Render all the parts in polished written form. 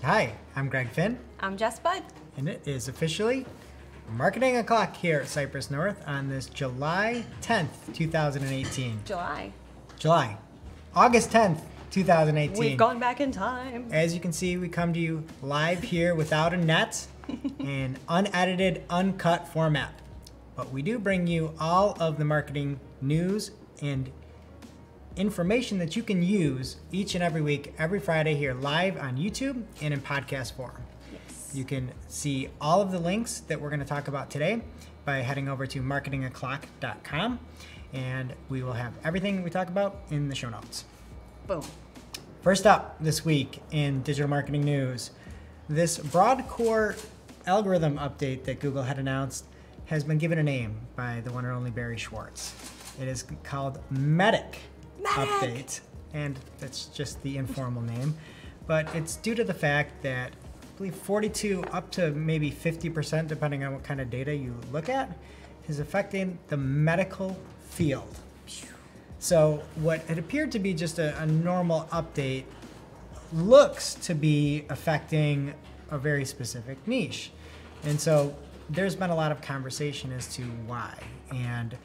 Hi, I'm Greg Finn, I'm Jess Budd. and it is officially Marketing O'Clock here at Cypress North on this July 10th, 2018. August 10th, 2018. We've gone back in time. As you can see, we come to you live here without a net in unedited, uncut format. But we do bring you all of the marketing news and information that you can use each and every week, every Friday here live on YouTube and in podcast form. Yes. You can see all of the links that we're going to talk about today by heading over to marketingoclock.com, and we will have everything we talk about in the show notes. Boom. First up this week in digital marketing news, this broad core algorithm update that Google had announced has been given a name by the one and only Barry Schwartz. It is called Medic Update, and that's just the informal name, but it's due to the fact that I believe 42 up to maybe 50%, depending on what kind of data you look at, is affecting the medical field. So what it appeared to be just a normal update looks to be affecting a very specific niche. And so there's been a lot of conversation as to why. And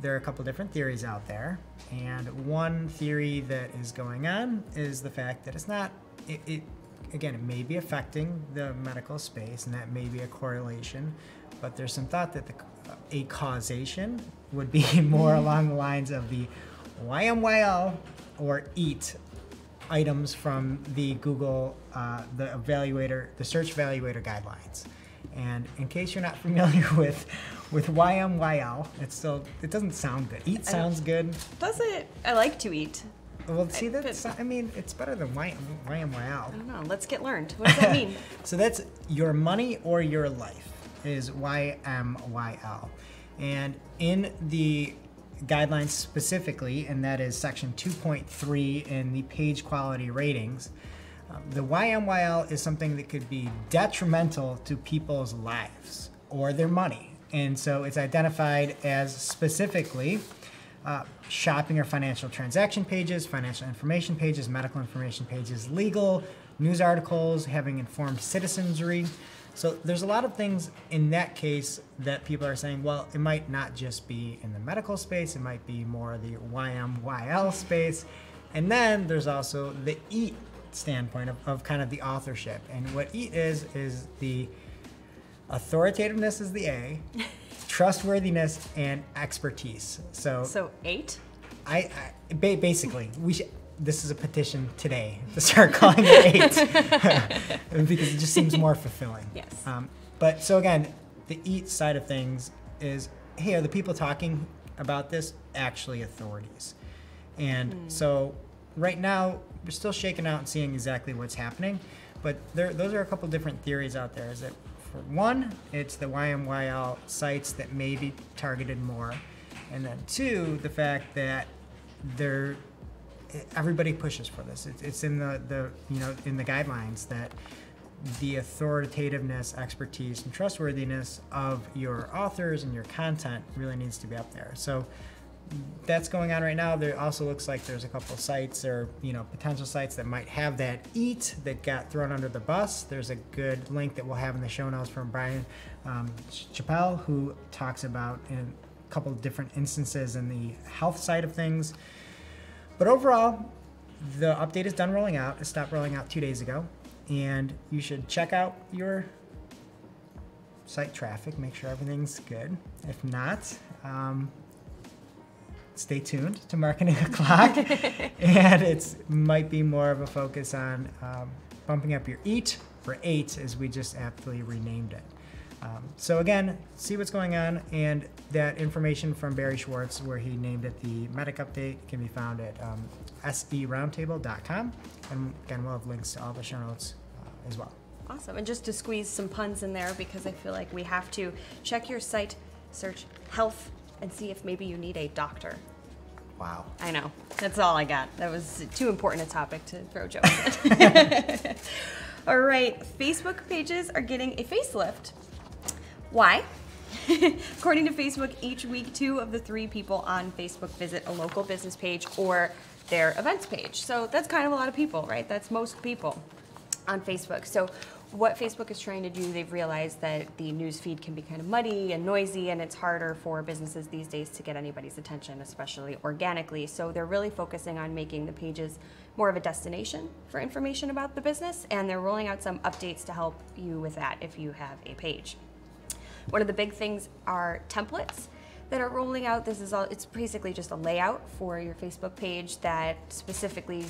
there are a couple different theories out there. And one theory that is going on is the fact that it's not, again, it may be affecting the medical space, and that may be a correlation, but there's some thought that a causation would be more along the lines of the YMYL or EAT items from the Google, the search evaluator guidelines. And in case you're not familiar with YMYL, it doesn't sound good. EAT sounds good. Does it? I like to eat. Well, see, it's better than YMYL. I don't know. Let's get learned. What does that mean? So that's your money or your life is YMYL. And in the guidelines specifically, and that is section 2.3 in the page quality ratings, the YMYL is something that could be detrimental to people's lives or their money. And so it's identified as specifically shopping or financial transaction pages, financial information pages, medical information pages, legal, news articles, having informed citizenry. So there's a lot of things in that case that people are saying, well, it might not just be in the medical space, it might be more the YMYL space. And then there's also the EAT standpoint of kind of the authorship. And what EAT is the authoritativeness is the A, trustworthiness and expertise. So 8? Basically, this is a petition today to start calling it 8 because it just seems more fulfilling. Yes. But so again, the EAT side of things is, hey, are the people talking about this actually authorities? And so right now, we're still shaking out and seeing exactly what's happening, but those are a couple different theories out there. Is that for one, it's the YMYL sites that may be targeted more, and then two, the fact that everybody pushes for this. It's in the in the guidelines that the authoritativeness, expertise, and trustworthiness of your authors and your content really needs to be up there. So that's going on right now. There also looks like there's a couple sites or potential sites that might have that EAT that got thrown under the bus. There's a good link that we'll have in the show notes from Brian Chappell, who talks about in a couple of different instances in the health side of things. But overall, the update is done rolling out. It stopped rolling out 2 days ago, and you should check out your site traffic, make sure everything's good. If not, stay tuned to Marketing O'Clock, and it might be more of a focus on bumping up your EAT for 8, as we just aptly renamed it. So again, see what's going on, and that information from Barry Schwartz, where he named it the Medic Update, can be found at seroundtable.com, and again, we'll have links to all the show notes as well. Awesome, and just to squeeze some puns in there, because I feel like we have to check your site, search health, and see if maybe you need a doctor. Wow. I know. That's all I got. That was too important a topic to throw jokes in. All right. Facebook pages are getting a facelift. Why? According to Facebook, each week 2 of the 3 people on Facebook visit a local business page or their events page. So that's kind of a lot of people, right? That's most people. on Facebook. So what Facebook is trying to do, they've realized that the news feed can be kind of muddy and noisy, and it's harder for businesses these days to get anybody's attention, especially organically. So they're really focusing on making the pages more of a destination for information about the business, and they're rolling out some updates to help you with that if you have a page. One of the big things are templates that are rolling out. This is all, it's basically just a layout for your Facebook page that specifically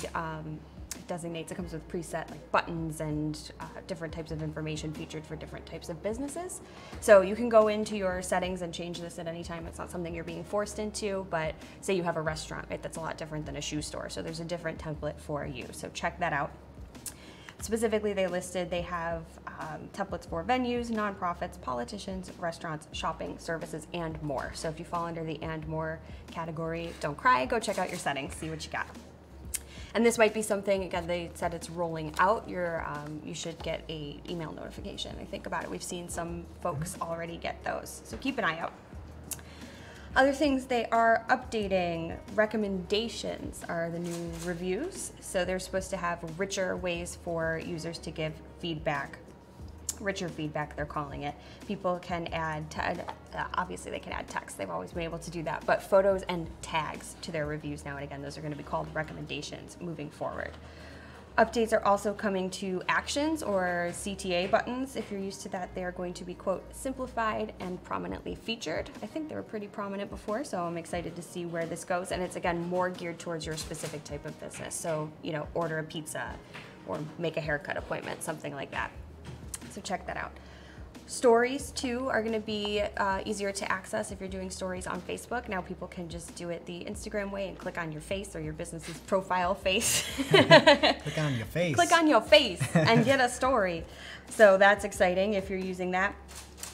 designates, it comes with preset like buttons and different types of information featured for different types of businesses. So you can go into your settings and change this at any time. It's not something you're being forced into, but say you have a restaurant, right? That's a lot different than a shoe store. So there's a different template for you. So check that out. Specifically, they have templates for venues, nonprofits, politicians, restaurants, shopping, services, and more. So if you fall under the and more category, don't cry, go check out your settings, see what you got. And this might be something, again, they said it's rolling out. You should get a email notification. I think about it, we've seen some folks already get those. So keep an eye out. Other things they are updating, recommendations are the new reviews. So they're supposed to have richer ways for users to give feedback. Richer feedback, they're calling it. People can add, obviously they can add text. They've always been able to do that, but photos and tags to their reviews now and again. Those are going to be called recommendations moving forward. Updates are also coming to actions or CTA buttons. If you're used to that, they're going to be, quote, simplified and prominently featured. I think they were pretty prominent before, so I'm excited to see where this goes. And it's, again, more geared towards your specific type of business. So, you know, order a pizza or make a haircut appointment, something like that. So check that out. Stories, too, are going to be easier to access if you're doing stories on Facebook. Now people can just do it the Instagram way and click on your face or your business's profile face. Click on your face. Click on your face and get a story. So that's exciting if you're using that.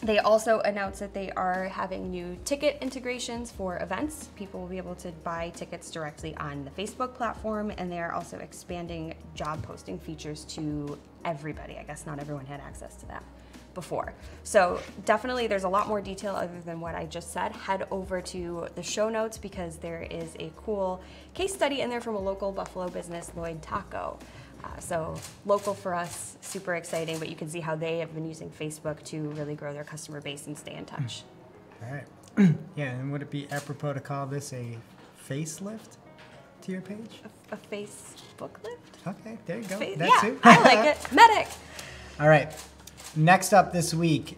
They also announced that they are having new ticket integrations for events. People will be able to buy tickets directly on the Facebook platform, and they are also expanding job posting features to everybody. I guess not everyone had access to that before. So definitely there's a lot more detail other than what I just said. Head over to the show notes because there is a cool case study in there from a local Buffalo business, Lloyd Taco. So local for us, super exciting, but you can see how they have been using Facebook to really grow their customer base and stay in touch. All right. Yeah, and would it be apropos to call this a facelift to your page? A Facebook lift? Okay, there you go. Yeah, too. I like it. Medic. All right. Next up this week,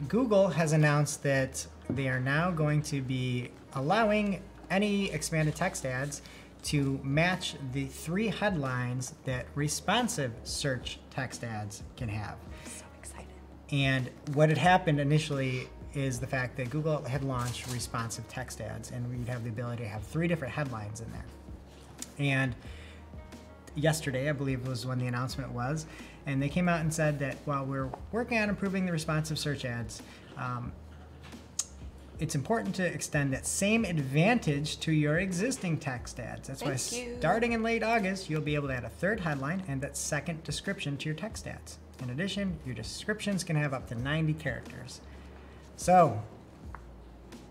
Google has announced that they are now going to be allowing any expanded text ads to match the 3 headlines that responsive search text ads can have. So excited. And what had happened initially is the fact that Google had launched responsive text ads, and we'd have the ability to have 3 different headlines in there. And yesterday, I believe, was when the announcement was, and they came out and said that while we're working on improving the responsive search ads, it's important to extend that same advantage to your existing text ads. That's why starting in late August, you'll be able to add a 3rd headline and that 2nd description to your text ads. In addition, your descriptions can have up to 90 characters. So,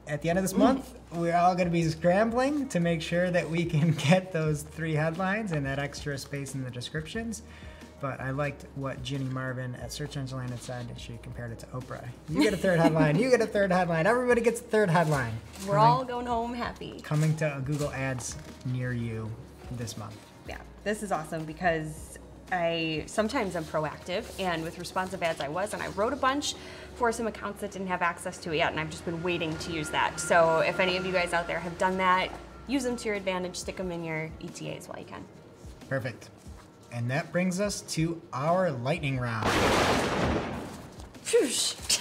at the end of this month, we're all going to be scrambling to make sure that we can get those 3 headlines and that extra space in the descriptions. But I liked what Ginny Marvin at Search Engine Land had said. She compared it to Oprah. You get a 3rd headline, you get a 3rd headline, everybody gets a 3rd headline. We're all going home happy. Coming to Google Ads near you this month. Yeah, this is awesome because sometimes I'm proactive, and with responsive ads I wrote a bunch for some accounts that didn't have access to it yet, and I've just been waiting to use that. So if any of you guys out there have done that, use them to your advantage, stick them in your ETAs while you can. Perfect. And that brings us to our lightning round. First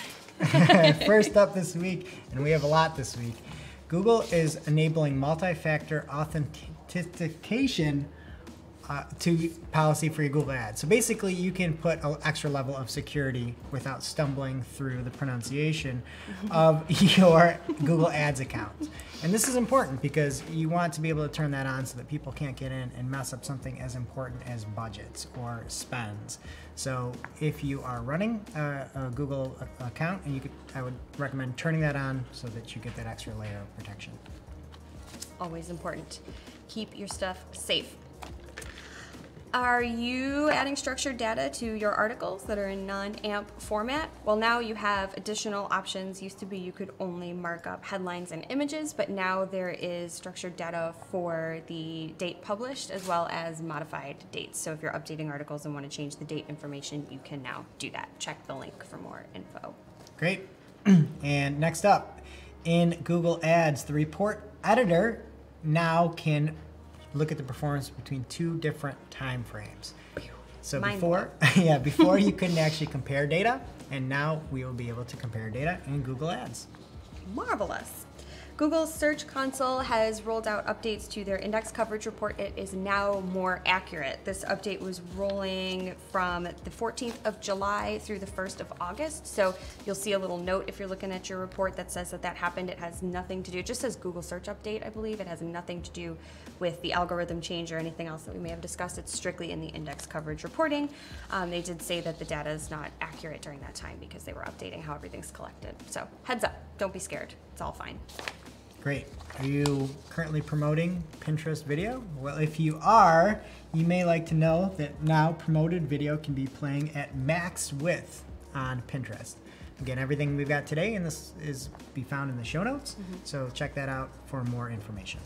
up this week, and we have a lot this week, Google is enabling multi-factor authentication to policy for your Google Ads. So basically you can put an extra level of security without stumbling through the pronunciation of your Google Ads account. And this is important because you want to be able to turn that on so that people can't get in and mess up something as important as budgets or spends. So if you are running a Google account, and I would recommend turning that on so that you get that extra layer of protection. Always important. Keep your stuff safe. Are you adding structured data to your articles that are in non-AMP format? Well, now you have additional options. Used to be you could only mark up headlines and images, but now there is structured data for the date published as well as modified dates. So if you're updating articles and want to change the date information, you can now do that. Check the link for more info. Great. And next up, in Google Ads, the report editor now can look at the performance between two different time frames. So before you couldn't actually compare data, and now we will be able to compare data in Google Ads. Marvelous. Google's Search Console has rolled out updates to their index coverage report. It is now more accurate. This update was rolling from the 14th of July through the 1st of August. So you'll see a little note if you're looking at your report that says that that happened. It has nothing to do, it just says Google Search Update, I believe. It has nothing to do with the algorithm change or anything else that we may have discussed. It's strictly in the index coverage reporting. They did say that the data is not accurate during that time because they were updating how everything's collected. So heads up, don't be scared. It's all fine. Great. Are you currently promoting Pinterest video? Well, if you are, you may like to know that now promoted video can be playing at max width on Pinterest. Again, everything we've got today and this is be found in the show notes, so check that out for more information.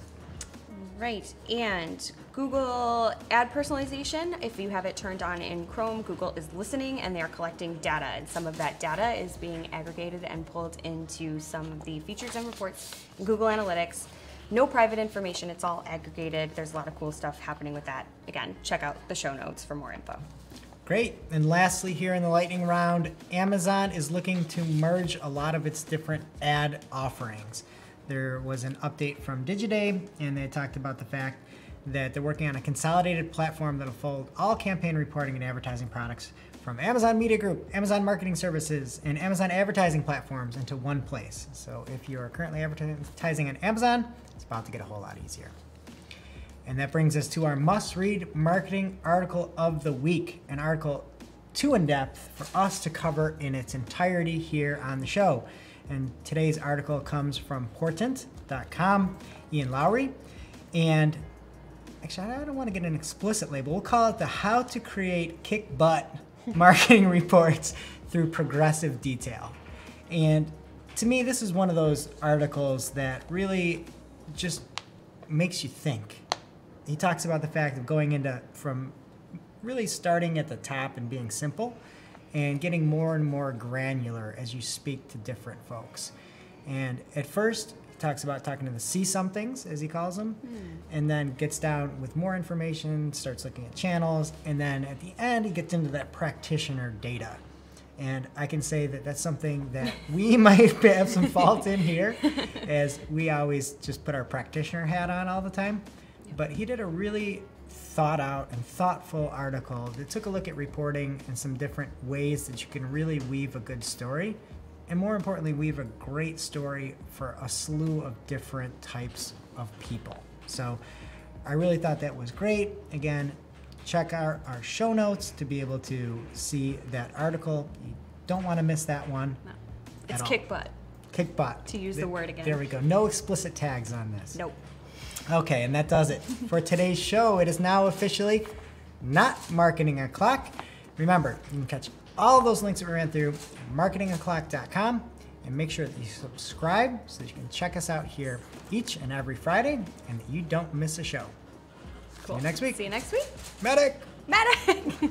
Right, and Google ad personalization, if you have it turned on in Chrome, Google is listening and they are collecting data, and some of that data is being aggregated and pulled into some of the features and reports in Google Analytics. No private information, it's all aggregated. There's a lot of cool stuff happening with that. Again, check out the show notes for more info. Great, and lastly here in the lightning round, Amazon is looking to merge a lot of its different ad offerings. There was an update from Digiday, and they talked about the fact that they're working on a consolidated platform that'll fold all campaign reporting and advertising products from Amazon Media Group, Amazon Marketing Services, and Amazon advertising platforms into one place. So if you are currently advertising on Amazon, it's about to get a whole lot easier. And that brings us to our must-read marketing article of the week, an article too in-depth for us to cover in its entirety here on the show. And today's article comes from Portent.com, Ian Lowry. And actually, I don't want to get an explicit label. We'll call it the How to Create Kick Butt Marketing Reports Through Progressive Detail. And to me, this is one of those articles that really just makes you think. He talks about the fact of going from really starting at the top and being simple and getting more and more granular as you speak to different folks. And at first, he talks about talking to the see-somethings, as he calls them, and then gets down with more information, starts looking at channels, and then at the end, he gets into that practitioner data. And I can say that that's something that we might have some fault in here, as we always just put our practitioner hat on all the time. But he did a really thought out and thoughtful article that took a look at reporting and some different ways that you can really weave a good story, and more importantly, weave a great story for a slew of different types of people. So I really thought that was great. Again, check out our show notes to be able to see that article. You don't want to miss that one. No. It's kick butt. Kick butt. To use the word again. There we go. No explicit tags on this. Nope. Okay, and that does it for today's show. It is now officially not Marketing O'Clock. Remember, you can catch all of those links that we ran through at marketingoclock.com, and make sure that you subscribe so that you can check us out here each and every Friday and that you don't miss a show. Cool. See you next week. See you next week. Medic! Medic!